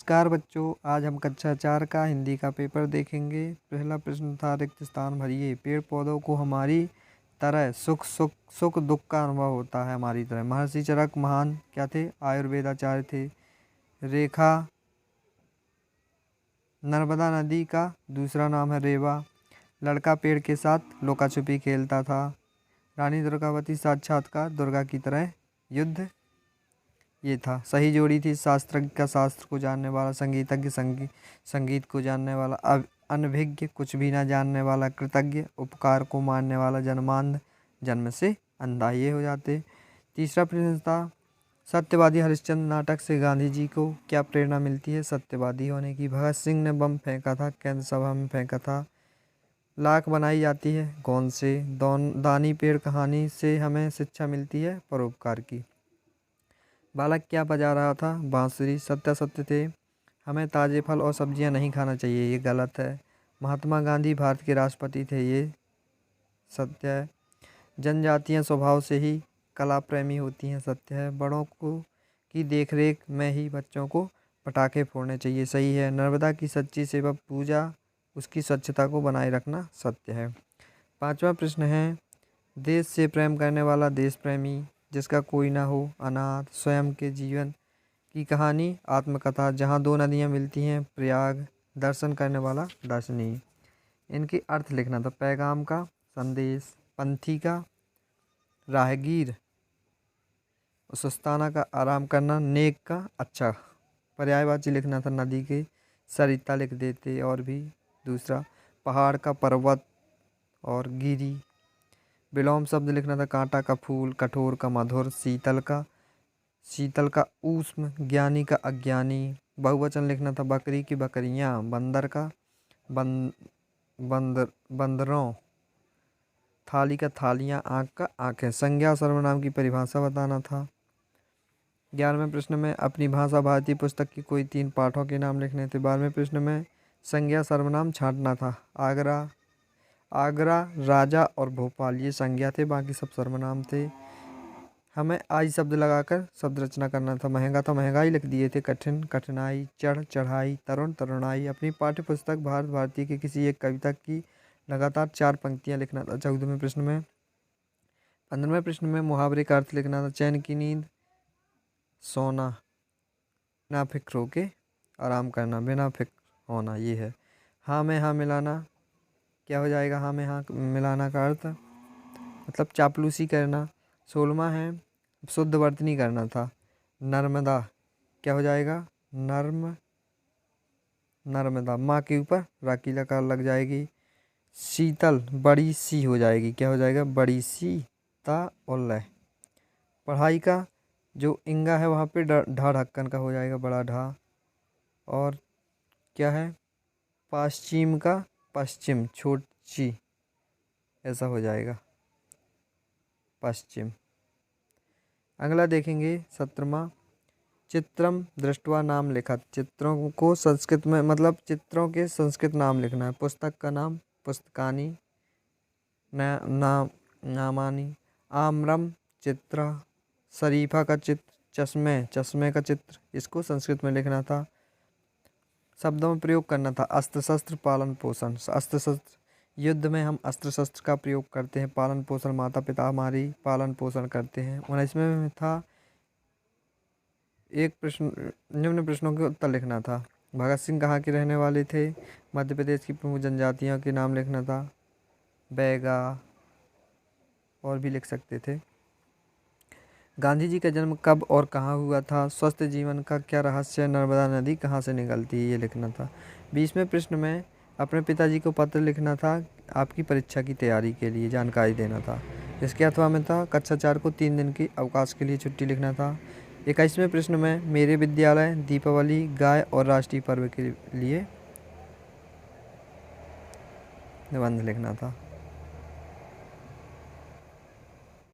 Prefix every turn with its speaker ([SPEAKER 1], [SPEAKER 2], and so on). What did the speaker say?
[SPEAKER 1] नमस्कार बच्चों, आज हम कक्षा 4 का हिंदी का पेपर देखेंगे। पहला प्रश्न था रिक्त स्थान भरिए। पेड़ पौधों को हमारी तरह सुख दुख का अनुभव होता है। हमारी तरह महर्षि चरक महान क्या थे? आयुर्वेदाचार्य थे। रेखा नर्मदा नदी का दूसरा नाम है रेवा। लड़का पेड़ के साथ लुका छुपी खेलता था। रानी दुर्गावती साक्षात्कार दुर्गा की तरह युद्ध ये था। सही जोड़ी थी शास्त्रज्ञ का शास्त्र को जानने वाला, संगीतज्ञ संगीत को जानने वाला, अनभिज्ञ कुछ भी ना जानने वाला, कृतज्ञ उपकार को मानने वाला, जन्मांध जन्म से अंधा। ये हो जाते। तीसरा प्रश्न था सत्यवादी हरिश्चंद्र नाटक से गांधी जी को क्या प्रेरणा मिलती है? सत्यवादी होने की। भगत सिंह ने बम फेंका था, केंद्र सभा में फेंका था। लाख बनाई जाती है कौन से? दानी पेड़ कहानी से हमें शिक्षा मिलती है परोपकार की। बालक क्या बजा रहा था? बांसुरी। सत्य थे, हमें ताज़े फल और सब्जियां नहीं खाना चाहिए, ये गलत है। महात्मा गांधी भारत के राष्ट्रपति थे, ये सत्य है। जनजातियां स्वभाव से ही कला प्रेमी होती हैं, सत्य है। बड़ों को की देखरेख में ही बच्चों को पटाखे फोड़ने चाहिए, सही है। नर्मदा की सच्ची सेवा पूजा उसकी स्वच्छता को बनाए रखना, सत्य है। पांचवा प्रश्न है देश से प्रेम करने वाला देश प्रेमी, जिसका कोई ना हो अनाथ, स्वयं के जीवन की कहानी आत्मकथा, जहाँ दो नदियाँ मिलती हैं प्रयाग, दर्शन करने वाला दर्शनी। इनके अर्थ लिखना था। पैगाम का संदेश, पंथी का राहगीर, सुस्ताना का आराम करना, नेक का अच्छा। पर्यायवाची लिखना था। नदी के सरिता लिख देते और भी। दूसरा पहाड़ का पर्वत और गिरी। विलोम शब्द लिखना था। कांटा का फूल, कठोर का मधुर, शीतल का ऊष्म, ज्ञानी का अज्ञानी। बहुवचन लिखना था। बकरी की बकरियां, बंदर का बंदरों, थाली का थालियां, आँख का आँखें। संज्ञा सर्वनाम की परिभाषा बताना था। 11वें प्रश्न में अपनी भाषा भारतीय पुस्तक की कोई 3 पाठों के नाम लिखने थे। 12वें प्रश्न में संज्ञा सर्वनाम छांटना था। आगरा, राजा और भोपाल ये संज्ञा थे, बाकी सब सर्वनाम थे। हमें आई शब्द लगाकर शब्द रचना करना था। महंगा था, महंगाई लिख दिए थे। कठिन, कठिनाई। चढ़, चढ़ाई। तरुण, तरुणाई। अपनी पाठ्य पुस्तक भारत भारती की किसी एक कविता की लगातार 4 पंक्तियां लिखना था। 14वें प्रश्न में 15वें प्रश्न में मुहावरे का अर्थ लिखना था। चैन की नींद, सोना, बिना फिक्र होके आराम करना, बिना फिक्र होना, ये है। हाँ में हाँ मिलाना क्या हो जाएगा? हाँ में हाँ मिलाना का अर्थ मतलब चापलूसी करना। 16वां है शुद्ध वर्तनी करना था। नर्मदा क्या हो जाएगा? नर्मदा। माँ के ऊपर राकी लकार लग जाएगी। शीतल बड़ी सी हो जाएगी, क्या हो जाएगा? बड़ी सी। ता और लय। पढ़ाई का जो इंगा है वहाँ पे ढा ढक्कन का हो जाएगा, बड़ा ढा। और क्या है? पश्चिम का पश्चिम, छोटी, ऐसा हो जाएगा पश्चिम। अगला देखेंगे 17वां चित्रम दृष्टवा नाम लिखा। चित्रों को संस्कृत में मतलब चित्रों के संस्कृत नाम लिखना है। पुस्तक का नाम पुस्तकानी, नामानी। आम्रम चित्र, शरीफा का चित्र, चश्मे का चित्र, इसको संस्कृत में लिखना था। शब्दों में प्रयोग करना था। अस्त्र शस्त्र, पालन पोषण। अस्त्र शस्त्र युद्ध में हम अस्त्र शस्त्र का प्रयोग करते हैं। पालन पोषण माता पिता हमारी पालन पोषण करते हैं। 19वें में था एक प्रश्न, निम्न प्रश्नों के उत्तर लिखना था। भगत सिंह कहाँ के रहने वाले थे? मध्य प्रदेश की प्रमुख जनजातियों के नाम लिखना था। बैगा और भी लिख सकते थे। गांधी जी का जन्म कब और कहाँ हुआ था? स्वस्थ जीवन का क्या रहस्य? नर्मदा नदी कहाँ से निकलती है, ये लिखना था। 20वें प्रश्न में अपने पिताजी को पत्र लिखना था, आपकी परीक्षा की तैयारी के लिए जानकारी देना था। इसके अथवा में था कक्षा 4 को 3 दिन की अवकाश के लिए छुट्टी लिखना था। 21वें प्रश्न में मेरे विद्यालय, दीपावली, गाय और राष्ट्रीय पर्व के लिए निबंध लिखना था।